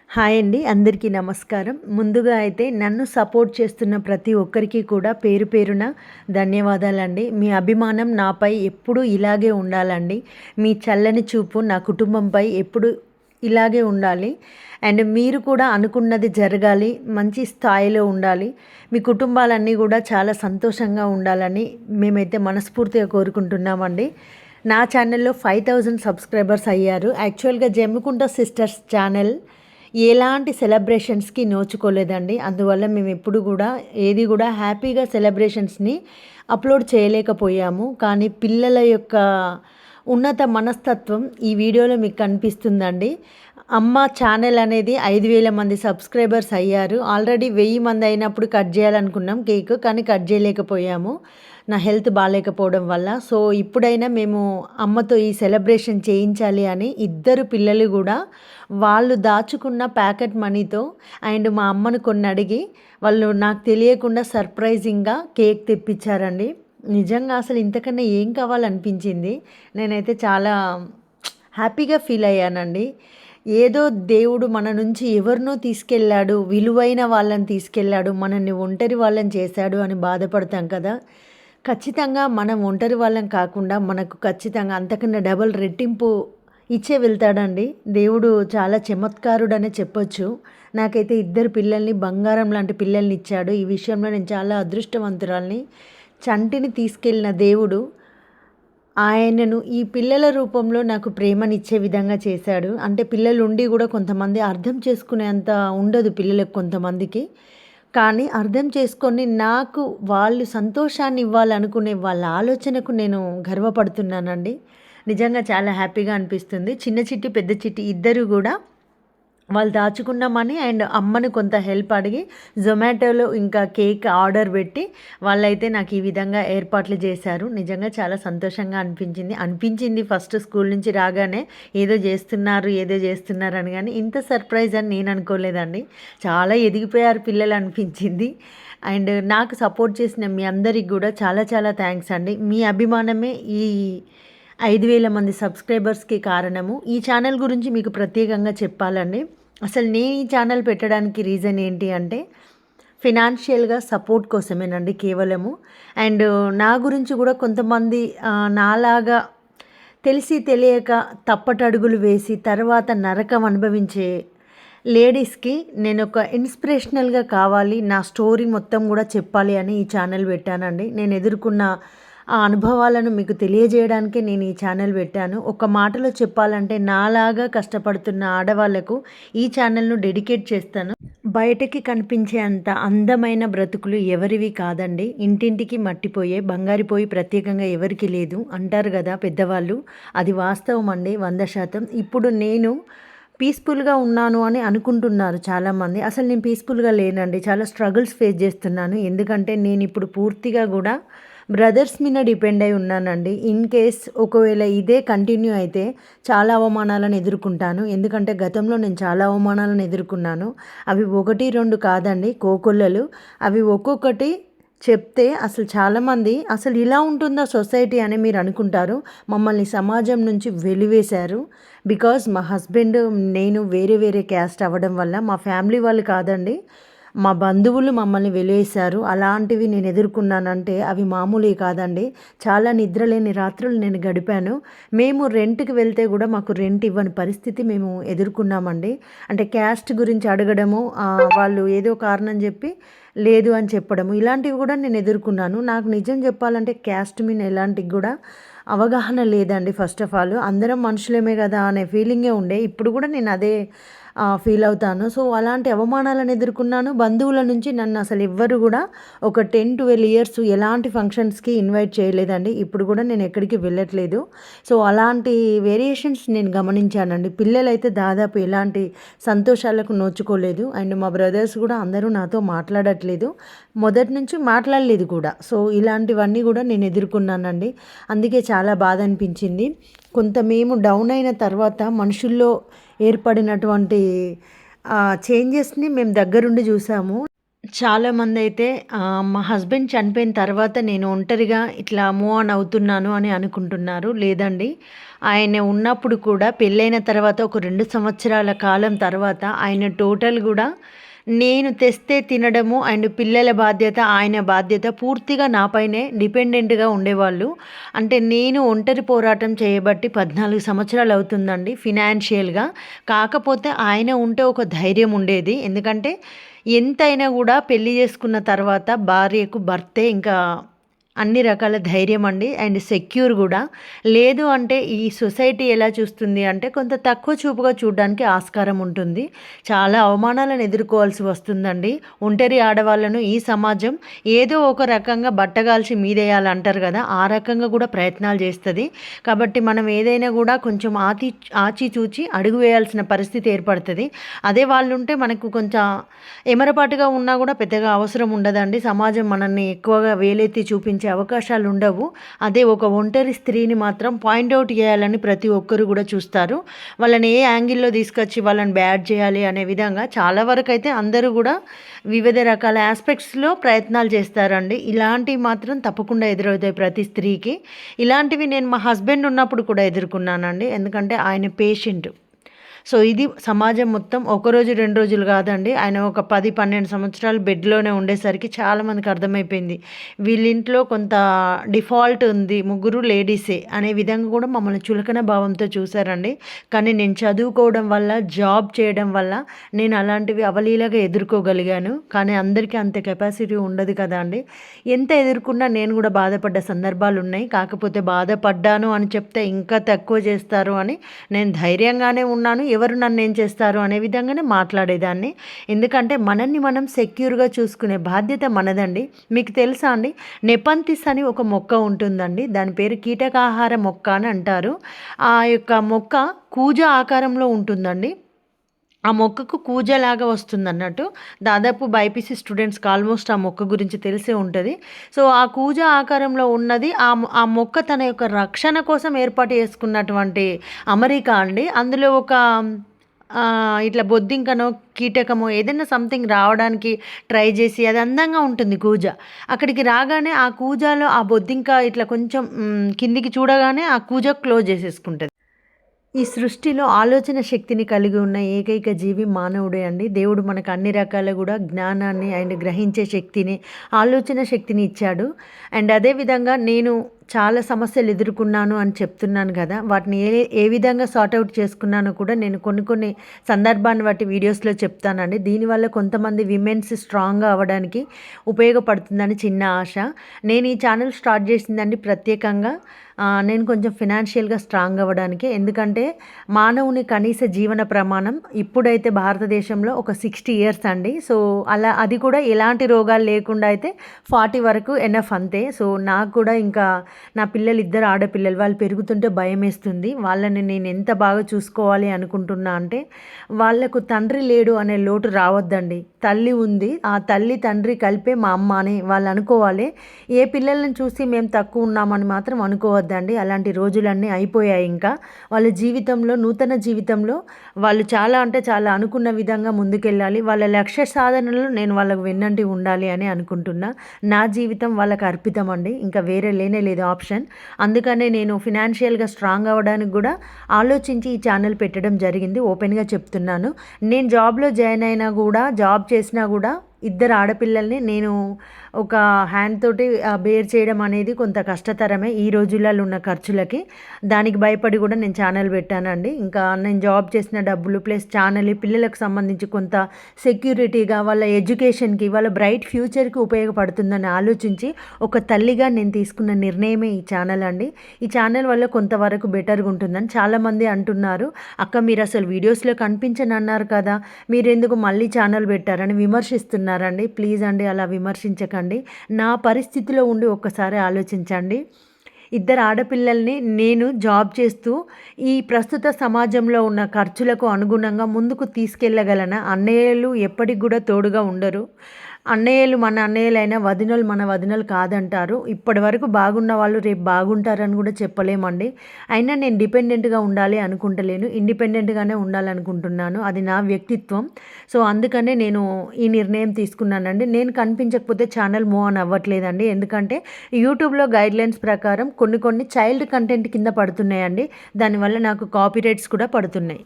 Hi అండి, అందరికీ నమస్కారం. ముందుగా అయితే నన్ను సపోర్ట్ చేస్తున్న ప్రతి ఒక్కరికి కూడా పేరు పేరున ధన్యవాదాలండి. మీ అభిమానం నాపై ఎప్పుడూ ఇలాగే ఉండాలండి. మీ చల్లని చూపు నా కుటుంబంపై ఎప్పుడు ఇలాగే ఉండాలి. అండ్ మీరు కూడా అనుకున్నది జరగాలి, మంచి స్థాయిలో ఉండాలి. మీ కుటుంబాలన్నీ కూడా చాలా సంతోషంగా ఉండాలని మేమైతే మనస్ఫూర్తిగా కోరుకుంటున్నామండి. నా ఛానల్లో 5000 సబ్స్క్రైబర్స్ అయ్యారు. యాక్చువల్గా జమ్మికుంట సిస్టర్స్ ఛానల్ ఎలాంటి సెలబ్రేషన్స్కి నోచుకోలేదండి. అందువల్ల మేము ఎప్పుడు కూడా ఏది కూడా హ్యాపీగా సెలబ్రేషన్స్ని అప్లోడ్ చేయలేకపోయాము. కానీ పిల్లల యొక్క ఉన్నత మనస్తత్వం ఈ వీడియోలో మీకు కనిపిస్తుందండి. అమ్మ ఛానల్ అనేది 5000 మంది సబ్స్క్రైబర్స్ అయ్యారు. ఆల్రెడీ 1000 మంది అయినప్పుడు కట్ చేయాలనుకున్నాం కేక్, కానీ కట్ చేయలేకపోయాము నా హెల్త్ బాగాలేకపోవడం వల్ల. సో ఇప్పుడైనా మేము అమ్మతో ఈ సెలబ్రేషన్ చేయించాలి అని ఇద్దరు పిల్లలు కూడా వాళ్ళు దాచుకున్న ప్యాకెట్ మనీతో అండ్ మా అమ్మను కొన్ని అడిగి వాళ్ళు నాకు తెలియకుండా సర్ప్రైజింగ్గా కేక్ తెప్పించారండి. నిజంగా అసలు ఇంతకన్నా ఏం కావాలనిపించింది. నేనైతే చాలా హ్యాపీగా ఫీల్ అయ్యానండి. ఏదో దేవుడు మన నుంచి ఎవరినో తీసుకెళ్ళాడు, విలువైన వాళ్ళని తీసుకెళ్ళాడు, మనల్ని ఒంటరి వాళ్ళని చేశాడు అని బాధపడతాం కదా. ఖచ్చితంగా మనం ఒంటరి వాళ్ళం కాకుండా మనకు ఖచ్చితంగా అంతకన్నా డబల్ రెట్టింపు ఇచ్చే వెళ్తాడండి దేవుడు. చాలా చమత్కారుడనే చెప్పొచ్చు. నాకైతే ఇద్దరు పిల్లల్ని, బంగారం లాంటి పిల్లల్ని ఇచ్చాడు. ఈ విషయంలో నేను చాలా అదృష్టవంతురాల్ని. చంటిని తీసుకెళ్ళిన దేవుడు ఆయనను ఈ పిల్లల రూపంలో నాకు ప్రేమనిచ్చే విధంగా చేశాడు. అంటే పిల్లలు ఉండి కూడా కొంతమంది అర్థం చేసుకునేంత ఉండదు పిల్లలకు కొంతమందికి. కానీ అర్థం చేసుకొని నాకు వాళ్ళు సంతోషాన్ని ఇవ్వాలనుకునే వాళ్ళ ఆలోచనకు నేను గర్వపడుతున్నానండి. నిజంగా చాలా హ్యాపీగా అనిపిస్తుంది. చిన్న చిట్టి పెద్ద చిట్టి ఇద్దరు కూడా వాళ్ళు దాచుకున్న మనీ అండ్ అమ్మను కొంత హెల్ప్ అడిగి జొమాటోలో ఇంకా కేక్ ఆర్డర్ పెట్టి వాళ్ళైతే నాకు ఈ విధంగా ఏర్పాట్లు చేశారు. నిజంగా చాలా సంతోషంగా అనిపించింది ఫస్ట్ స్కూల్ నుంచి రాగానే ఏదో చేస్తున్నారు అని. కానీ ఇంత సర్ప్రైజ్ అని నేను అనుకోలేదండి. చాలా ఎదిగిపోయారు పిల్లలు అనిపించింది. అండ్ నాకు సపోర్ట్ చేసిన మీ అందరికి కూడా చాలా చాలా థ్యాంక్స్ అండి. మీ అభిమానమే ఈ 5000 మంది సబ్స్క్రైబర్స్కి కారణము. ఈ ఛానల్ గురించి మీకు ప్రత్యేకంగా చెప్పాలండి. అసలు నేను ఈ ఛానల్ పెట్టడానికి రీజన్ ఏంటి అంటే ఫినాన్షియల్గా సపోర్ట్ కోసమేనండి కేవలము. అండ్ నా గురించి కూడా కొంతమంది నాలాగా తెలిసి తెలియక తప్పటడుగులు వేసి తర్వాత నరకం అనుభవించే లేడీస్కి నేను ఒక ఇన్స్పిరేషనల్గా కావాలి, నా స్టోరీ మొత్తం కూడా చెప్పాలి అని ఈ ఛానల్ పెట్టానండి. నేను ఎదుర్కొన్న ఆ అనుభవాలను మీకు తెలియజేయడానికే నేను ఈ ఛానల్ పెట్టాను. ఒక మాటలో చెప్పాలంటే నాలాగా కష్టపడుతున్న ఆడవాళ్లకు ఈ ఛానల్ను డెడికేట్ చేస్తాను. బయటకి కనిపించే అంత అందమైన బ్రతుకులు ఎవరివి కాదండి. ఇంటింటికి మట్టిపోయే బంగారిపోయి ప్రత్యేకంగా ఎవరికి లేదు అంటారు కదా పెద్దవాళ్ళు. అది వాస్తవం అండి, 100%. ఇప్పుడు నేను పీస్ఫుల్గా ఉన్నాను అని అనుకుంటున్నారు చాలామంది. అసలు నేను పీస్ఫుల్గా లేనండి. చాలా స్ట్రగుల్స్ ఫేస్ చేస్తున్నాను. ఎందుకంటే నేను ఇప్పుడు పూర్తిగా కూడా బ్రదర్స్ మీద డిపెండ్ అయి ఉన్నానండి. ఇన్ కేస్ ఒకవేళ ఇదే కంటిన్యూ అయితే చాలా అవమానాలను ఎదుర్కొంటాను. ఎందుకంటే గతంలో నేను చాలా అవమానాలను ఎదుర్కొన్నాను. అవి 1, 2 కాదండి, కోకొల్లలు. అవి ఒక్కొక్కటి చెప్తే అసలు చాలామంది అసలు ఇలా ఉంటుందా సొసైటీ అని మీరు అనుకుంటారు. మమ్మల్ని సమాజం నుంచి వెలివేశారు. బికాజ్ మా హస్బెండ్ నేను వేరే వేరే క్యాస్ట్ అవ్వడం వల్ల మా ఫ్యామిలీ వాళ్ళు కాదండి, మా బంధువులు మమ్మల్ని వెలివేశారు. అలాంటివి నేను ఎదుర్కొన్నానంటే అవి మామూలే కాదండి. చాలా నిద్రలేని రాత్రులు నేను గడిపాను. మేము రెంట్కి వెళ్తే కూడా మాకు రెంట్ ఇవ్వని పరిస్థితి మేము ఎదుర్కొన్నామండి. అంటే క్యాస్ట్ గురించి అడగడము, వాళ్ళు ఏదో కారణం చెప్పి లేదు అని చెప్పడము, ఇలాంటివి కూడా నేను ఎదుర్కొన్నాను. నాకు నిజం చెప్పాలంటే క్యాస్ట్ మీద ఎలాంటివి కూడా అవగాహన లేదండి. ఫస్ట్ ఆఫ్ ఆల్ అందరం మనుషులేమే కదా అనే ఫీలింగే ఉండే. ఇప్పుడు కూడా నేను అదే ఫీల్ అవుతాను. సో అలాంటి అవమానాలను ఎదుర్కొన్నాను. బంధువుల నుంచి నన్ను అసలు ఎవ్వరు కూడా ఒక 10-12 ఇయర్స్ ఎలాంటి ఫంక్షన్స్కి ఇన్వైట్ చేయలేదండి. ఇప్పుడు కూడా నేను ఎక్కడికి వెళ్ళట్లేదు. సో అలాంటి వేరియేషన్స్ నేను గమనించానండి. పిల్లలైతే దాదాపు ఎలాంటి సంతోషాలకు నోచుకోలేదు. అండ్ మా బ్రదర్స్ కూడా అందరూ నాతో మాట్లాడట్లేదు, మొదటి నుంచి మాట్లాడలేదు కూడా. సో ఇలాంటివన్నీ కూడా నేను ఎదుర్కొన్నానండి. అందుకే చాలా బాధ అనిపించింది. కొంత మేము డౌన్ అయిన తర్వాత మనుషుల్లో ఏర్పడినటువంటి చేంజెస్ని మేము దగ్గరుండి చూసాము. చాలామందైతే మా హస్బెండ్ చనిపోయిన తర్వాత నేను ఒంటరిగా ఇట్లా మూవ్ ఆన్ అవుతున్నాను అని అనుకుంటున్నారు. లేదండి. ఆయన ఉన్నప్పుడు కూడా పెళ్ళైన తర్వాత ఒక 2 సంవత్సరాల కాలం తర్వాత ఆయన టోటల్ గూడా నేను తెస్తే తినడము అండ్ పిల్లల బాధ్యత, ఆయన బాధ్యత పూర్తిగా నా పైనే డిపెండెంట్‌గా ఉండేవాళ్ళు. అంటే నేను ఒంటరి పోరాటం చేయబట్టి 14 సంవత్సరాలు అవుతుందండి ఫినాన్షియల్‌గా. కాకపోతే ఆయన ఉంటే ఒక ధైర్యం ఉండేది. ఎందుకంటే ఎంతైనా గూడా పెళ్లి చేసుకున్న తర్వాత భార్యకు భర్తే ఇంకా అన్ని రకాల ధైర్యం అండి. అండ్ సెక్యూర్ గూడా. లేదు అంటే ఈ సొసైటీ ఎలా చూస్తుంది అంటే కొంత తక్కువ చూపుగా చూడడానికి ఆస్కారం ఉంటుంది. చాలా అవమానాలను ఎదుర్కోవాల్సి వస్తుందండి. ఒంటరి ఆడవాళ్ళను ఈ సమాజం ఏదో ఒక రకంగా బట్టగాల్చి మీదేయాలంటారు గదా! ఆ రకంగా గూడా ప్రయత్నాలు చేస్తది. కాబట్టి మనం ఏదైనా గూడా కొంచెం ఆచితూచి అడుగు వేయాల్సిన పరిస్థితి ఏర్పడతది. అదే వాళ్ళుంటే మనకు కొంచెం ఎమరపాటుగా ఉన్నా గూడా పెద్దగా అవసరం ఉండదండి. సమాజం మనల్ని ఎక్కువగా వేలెత్తి చూపించే అవకాశాలుండవు. అదే ఒక ఒంటరి స్త్రీని మాత్రం పాయింట్ ఔట్ చేయాలని ప్రతి ఒక్కరు గూడా చూస్తారు. వాళ్ళని ఏ యాంగిల్‌లో తీసుకొచ్చి వాళ్ళని బ్యాడ్ చేయాలి అనే విధంగా చాలా వరకైతే అందరూ గూడా వివిధ రకాల యాస్పెక్ట్స్‌లో ప్రయత్నాలు చేస్తారండి. ఇలాంటివి మాత్రం తప్పకుండా ఎదురవుతాయి ప్రతి స్త్రీకి. ఇలాంటివి నేను మా హస్బెండ్ ఉన్నప్పుడు కూడా ఎదుర్కొన్నానండి. ఎందుకంటే ఆయన పేషెంట్. సో, ఇది సమాజం మొత్తం ఒకరోజు, 2 రోజులు గాదండి. ఆయన ఒక 10, 12 సంవత్సరాలు బెడ్‌లోనే ఉండేసరికి చాలా మందికి అర్థమైపోయింది. వీళ్ళింట్లో కొంత డిఫాల్ట్ ఉంది. ముగ్గురు లేడీసే అనే విధంగా గూడా మమ్మల్ని చులకన భావంతో చూసారండి. కానీ నేను చదువుకోవడం వల్ల, జాబ్ చేయడం వల్ల నేను అలాంటివి అవలీలగా ఎదుర్కోగలిగాను. కానీ అందరికీ అంత కెపాసిటీ ఉండదు కదా అండి. ఎంత ఎదుర్కొన్నా నేను గూడా బాధపడ్డ సందర్భాలున్నాయి. కాకపోతే బాధపడ్డాను అని చెప్తే ఇంకా తక్కువ చేస్తారు అని నేను ధైర్యంగానే ఉన్నాను. ఎవరు నన్నేం చేస్తారు అనే విధంగానే మాట్లాడేదాన్ని. ఎందుకంటే మనల్ని మనం సెక్యూర్‌గా చూసుకునే బాధ్యత మనదండి. మీకు తెలుసా అండి? నెపంతిస్ అని ఒక మొక్క ఉంటుందండి. దాని పేరు కీటకాహార మొక్క అని అంటారు. ఆ యొక్క మొక్క కూజ ఆకారంలో ఉంటుందండి. ఆ మొక్కకు కూజలాగా వస్తుందన్నట్టు. దాదాపు బైపీసీ స్టూడెంట్స్‌కి ఆల్మోస్ట్ ఆ మొక్క గురించి తెలిసే ఉంటది. సో, ఆ కూజ ఆకారంలో ఉన్నది ఆ మొక్క తన యొక్క రక్షణ కోసం ఏర్పాటు చేసుకున్నటువంటి అమరిక అండి. అందులో ఒక ఇట్లా బొద్దింకనో, కీటకమో ఏదైనా సంథింగ్ రావడానికి ట్రై చేసి అది అందంగా ఉంటుంది కూజ. అక్కడికి రాగానే ఆ కూజాలో ఆ బొద్దింక ఇట్లా కొంచెం కిందికి చూడగానే ఆ కూజ క్లోజ్ చేసేసుకుంటది. ఈ సృష్టిలో ఆలోచన శక్తిని కలిగి ఉన్న ఏకైక జీవి మానవుడే అండి. దేవుడు మనకు అన్ని రకాల కూడా జ్ఞానాన్ని అండ్ గ్రహించే శక్తిని, ఆలోచన శక్తిని ఇచ్చాడు. అండ్ అదే విధంగా నేను చాలా సమస్యలు ఎదుర్కొన్నాను అని చెప్తున్నాను కదా! వాటిని ఏ విధంగా సార్ట్ ఔట్ చేసుకున్నానో కూడా నేను కొన్ని కొన్ని సందర్భాన్ని బట్టి వీడియోస్‌లో చెప్తానండి. దీనివల్ల కొంతమంది విమెన్స్ స్ట్రాంగ్‌గా అవ్వడానికి ఉపయోగపడుతుందని చిన్న ఆశ. నేను ఈ ఛానల్ స్టార్ట్ చేసిందండి ప్రత్యేకంగా నేను కొంచెం ఫినాన్షియల్‌గా స్ట్రాంగ్ అవ్వడానికే. ఎందుకంటే మానవుని కనీస జీవన ప్రమాణం ఇప్పుడైతే భారతదేశంలో ఒక 60 ఇయర్స్ అండి. సో, అలా అది కూడా ఎలాంటి రోగాలు లేకుండా అయితే 40 వరకు ఎనఫ్ అంతే. సో, నాకు కూడా ఇంకా నా పిల్లలు ఇద్దరు ఆడపిల్లలు. వాళ్ళు పెరుగుతుంటే భయమేస్తుంది. వాళ్ళని నేను ఎంత బాగా చూసుకోవాలి అనుకుంటున్నా అంటే వాళ్ళకు తండ్రి లేడు అనే లోటు రావద్దండి. తల్లి ఉంది. ఆ తల్లి, తండ్రి కలిపే మా అమ్మ అని వాళ్ళు అనుకోవాలి. ఏ పిల్లలను చూసి మేము తక్కువ ఉన్నామని మాత్రం అనుకోవద్దండి. అలాంటి రోజులన్నీ అయిపోయాయి ఇంకా. వాళ్ళ జీవితంలో నూతన జీవితంలో వాళ్ళు చాలా అంటే చాలా అనుకున్న విధంగా ముందుకెళ్ళాలి. వాళ్ళ లక్ష్య సాధనలో నేను వాళ్ళకు వెన్నంటి ఉండాలి అని అనుకుంటున్నా. నా జీవితం వాళ్ళకి అర్పితం అండి. ఇంకా వేరే లేనే లేదు ఆప్షన్. అందుకనే నేను ఫినాన్షియల్‌గా స్ట్రాంగ్ అవ్వడానికి కూడా ఆలోచించి ఈ ఛానల్ పెట్టడం జరిగింది. ఓపెన్‌గా చెప్తున్నాను. నేను జాబ్‌లో జాయిన్ అయినా కూడా, జాబ్ చేసినా కూడా ఇద్దరు ఆడపిల్లల్ని నేను ఒక హ్యాండ్ తోటి బేర్ చేయడం అనేది కొంత కష్టతరమే ఈ రోజులలో ఉన్న ఖర్చులకి. దానికి భయపడి కూడా నేను ఛానల్ పెట్టానండి. ఇంకా నేను జాబ్ చేసిన డబ్బులు ప్లస్ ఛానల్ పిల్లలకు సంబంధించి కొంత సెక్యూరిటీగా వాళ్ళ ఎడ్యుకేషన్‌కి, వాళ్ళ బ్రైట్ ఫ్యూచర్‌కి ఉపయోగపడుతుందని ఆలోచించి ఒక తల్లిగా నేను తీసుకున్న నిర్ణయమే ఈ ఛానల్ అండి. ఈ ఛానల్ వల్ల కొంతవరకు బెటర్‌గా ఉంటుందని చాలామంది అంటున్నారు. "అక్క మీరు అసలు వీడియోస్‌లో కనిపించనన్నారు కదా! మీరెందుకు మళ్ళీ ఛానల్ పెట్టారని" విమర్శిస్తున్నారండి. ప్లీజ్ అండి అలా విమర్శించకండి. నా పరిస్థితిలో ఉండి ఒక్కసారి ఆలోచించండి. ఇద్దరు ఆడపిల్లల్ని నేను జాబ్ చేస్తూ ఈ ప్రస్తుత సమాజంలో ఉన్న ఖర్చులకు అనుగుణంగా ముందుకు తీసుకెళ్ళగలనా? అన్నయ్యలు ఎప్పటికి కూడా తోడుగా ఉండరు. అన్నయ్యలు మన అన్నయ్యలైనా వదినలు మన వదినలు కాదంటారు. ఇప్పటి వరకు బాగున్న వాళ్ళు రేపు బాగుంటారని కూడా చెప్పలేమండి. అయినా నేను డిపెండెంట్‌గా ఉండాలి అనుకుంటలేను. ఇండిపెండెంట్‌గానే ఉండాలనుకుంటున్నాను. అది నా వ్యక్తిత్వం. సో, అందుకనే నేను ఈ నిర్ణయం తీసుకున్నానండి. నేను కనిపించకపోతే ఛానల్ మూవ్ ఆన్ అవ్వట్లేదండి. ఎందుకంటే యూట్యూబ్‌లో గైడ్‌లైన్స్ ప్రకారం కొన్ని కొన్ని చైల్డ్ కంటెంట్ కింద పడుతున్నాయండి. దానివల్ల నాకు కాపీ రైట్స్ కూడా పడుతున్నాయి.